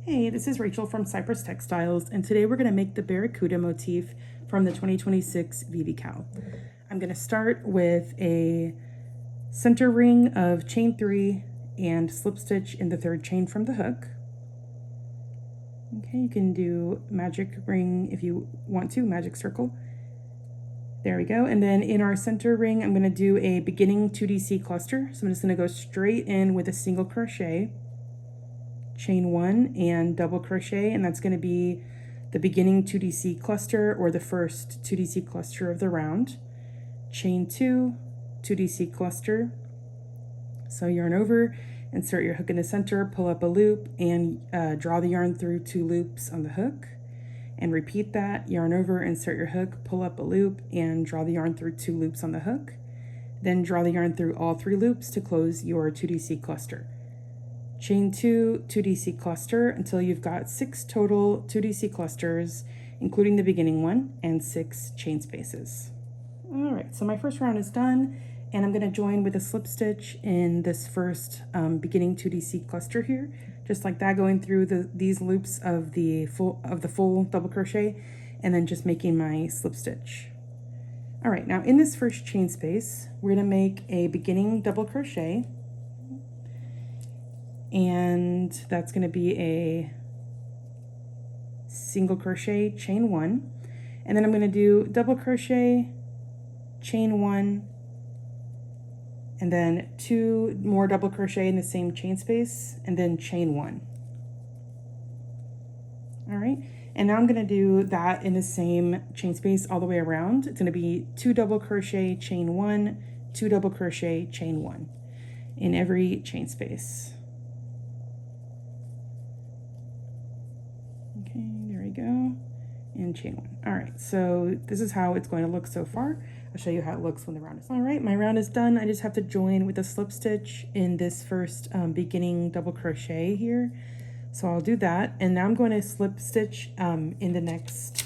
Hey, this is Rachel from Cypress Textiles, and today we're going to make the Barracuda motif from the 2026 VVCAL. I'm going to start with a center ring of chain 3 and slip stitch in the 3rd chain from the hook. Okay, you can do magic ring if you want to, magic circle. There we go. And then in our center ring, I'm going to do a beginning 2DC cluster. So I'm just going to go straight in with a single crochet, chain 1 and double crochet, and that's going to be the beginning 2DC cluster or the first 2DC cluster of the round. Chain 2, 2DC cluster. So yarn over, insert your hook in the center, pull up a loop, and draw the yarn through 2 loops on the hook. And repeat that, yarn over, insert your hook, pull up a loop, and draw the yarn through 2 loops on the hook. Then draw the yarn through all 3 loops to close your 2DC cluster. Chain 2, 2DC cluster until you've got 6 total 2DC clusters, including the beginning one, and 6 chain spaces. All right, so my first round is done, and I'm going to join with a slip stitch in this first beginning 2DC cluster here, just like that, going through these loops of the full double crochet, and then just making my slip stitch. All right, now in this first chain space, we're going to make a beginning double crochet. And that's going to be a single crochet, chain 1, and then I'm going to do double crochet, chain 1, and then 2 more double crochet in the same chain space, and then chain 1. All right, and now I'm going to do that in the same chain space all the way around. It's going to be 2 double crochet, chain 1, 2 double crochet, chain 1 in every chain space. Okay, there we go, and chain 1. All right, so this is how it's going to look so far. I'll show you how it looks when the round is done. All right, my round is done. I just have to join with a slip stitch in this first beginning double crochet here. So I'll do that, and now I'm going to slip stitch in the next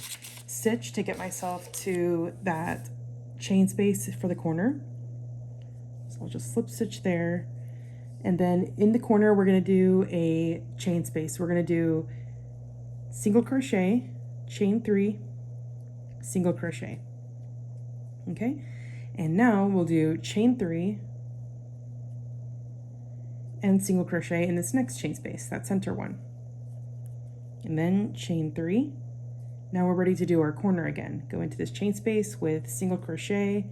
stitch to get myself to that chain space for the corner. So I'll just slip stitch there, and then in the corner we're going to do a chain space. We're going to do single crochet, chain 3, single crochet. Okay, and now we'll do chain 3 and single crochet in this next chain space, that center one, and then chain 3. Now we're ready to do our corner again. Go into this chain space with single crochet,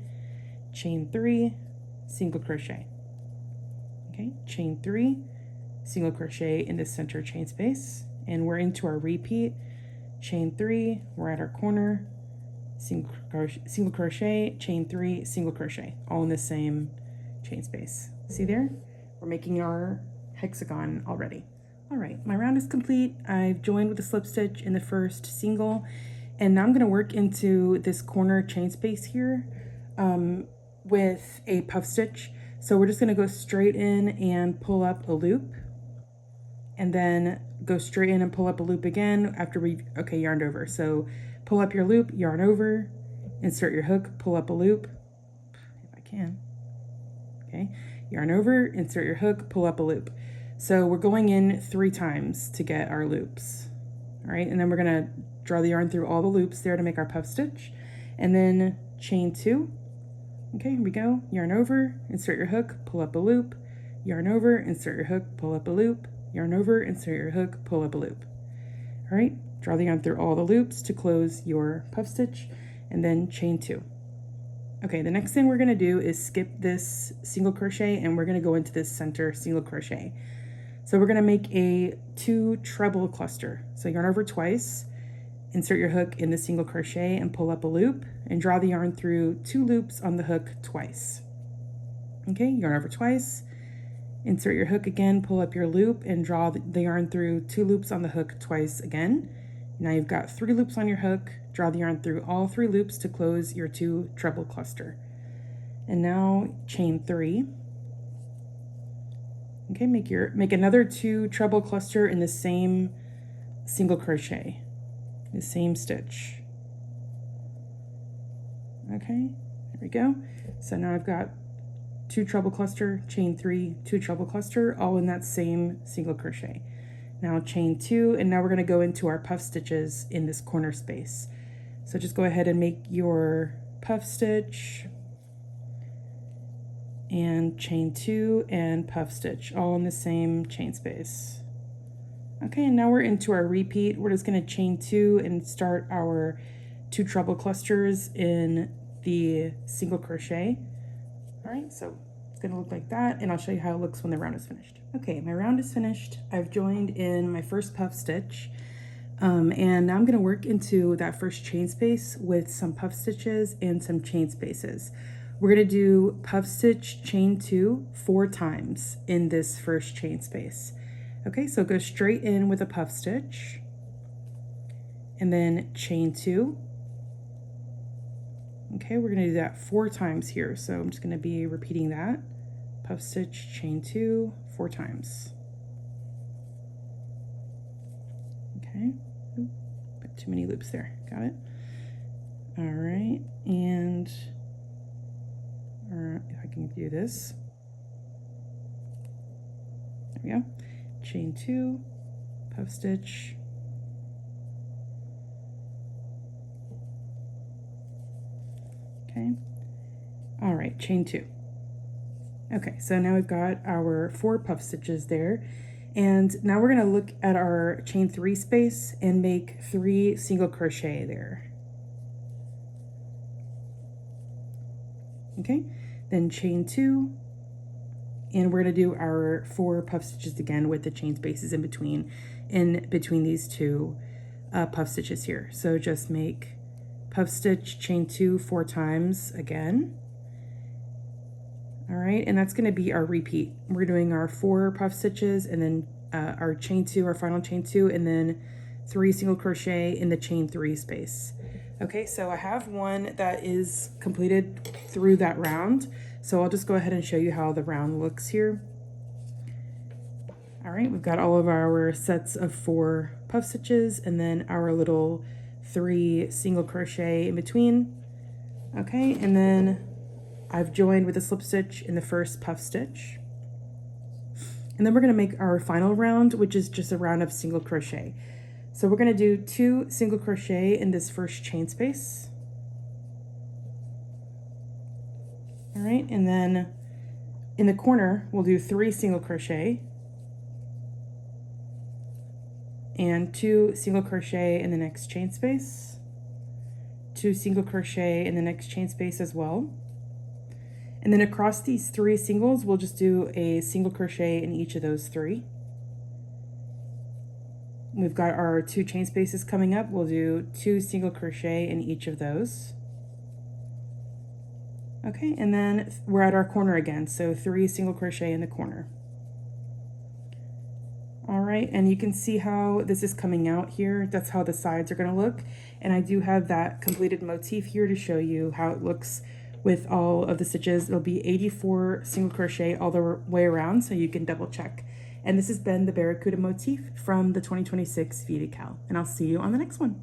chain 3, single crochet. Okay, chain 3, single crochet in this center chain space, and we're into our repeat. Chain 3, we're at our corner, single crochet, chain 3, single crochet, all in the same chain space. See there? We're making our hexagon already. All right, my round is complete. I've joined with a slip stitch in the first single, and now I'm going to work into this corner chain space here with a puff stitch. So we're just going to go straight in and pull up a loop, and then go straight in and pull up a loop again after we've yarned over. So pull up your loop, yarn over, insert your hook, pull up a loop, if I can. Okay, yarn over, insert your hook, pull up a loop. So we're going in 3 times to get our loops. All right, and then we're gonna draw the yarn through all the loops there to make our puff stitch, and then chain 2. Okay, here we go. Yarn over, insert your hook, pull up a loop, yarn over, insert your hook, pull up a loop, yarn over, insert your hook, pull up a loop. All right, draw the yarn through all the loops to close your puff stitch, and then chain 2. Okay, the next thing we're going to do is skip this single crochet, and we're going to go into this center single crochet. So we're going to make a 2 treble cluster. So yarn over twice, insert your hook in the single crochet and pull up a loop, and draw the yarn through 2 loops on the hook twice. Okay, yarn over twice, insert your hook again, pull up your loop, and draw the yarn through 2 loops on the hook twice again. Now you've got 3 loops on your hook. Draw the yarn through all 3 loops to close your 2 treble cluster. And now chain 3. Okay, make another 2 treble cluster in the same single crochet, the same stitch. Okay, there we go. So now I've got 2 treble cluster, chain 3, 2 treble cluster, all in that same single crochet. Now chain 2, and now we're going to go into our puff stitches in this corner space. So just go ahead and make your puff stitch and chain 2 and puff stitch all in the same chain space. Okay, and now we're into our repeat. We're just going to chain 2 and start our 2 treble clusters in the single crochet. All right, so it's going to look like that, and I'll show you how it looks when the round is finished. Okay, my round is finished. I've joined in my first puff stitch, and now I'm going to work into that first chain space with some puff stitches and some chain spaces. We're going to do puff stitch chain 2 4 times in this first chain space. Okay, so go straight in with a puff stitch and then chain 2. Okay, we're going to do that 4 times here, so I'm just going to be repeating that. Puff stitch chain 2 4 times. Okay, ooh, got too many loops there. Got it. All right, and if I can do this, there we go. Chain 2, puff stitch, okay. All right, chain 2. Okay, so now we've got our 4 puff stitches there, and now we're going to look at our chain 3 space and make 3 single crochet there. Okay, then chain 2, and we're going to do our 4 puff stitches again with the chain spaces in between these 2 puff stitches here. So just make puff stitch chain 2 4 times again. All right, and that's going to be our repeat. We're doing our 4 puff stitches and then our chain 2, our final chain 2, and then 3 single crochet in the chain 3 space. Okay, so I have one that is completed through that round, so I'll just go ahead and show you how the round looks here. All right, we've got all of our sets of 4 puff stitches and then our little 3 single crochet in between. Okay, and then I've joined with a slip stitch in the first puff stitch. And then we're going to make our final round, which is just a round of single crochet. So we're going to do 2 single crochet in this first chain space. All right, and then in the corner, we'll do 3 single crochet and 2 single crochet in the next chain space, 2 single crochet in the next chain space as well. And then across these 3 singles, we'll just do a single crochet in each of those 3. We've got our 2 chain spaces coming up. We'll do 2 single crochet in each of those. Okay, and then we're at our corner again, so 3 single crochet in the corner. All right, and you can see how this is coming out here. That's how the sides are going to look. And I do have that completed motif here to show you how it looks with all of the stitches. It'll be 84 single crochet all the way around, so you can double check. And this has been the Barracuda motif from the 2026 VVCAL, and I'll see you on the next one.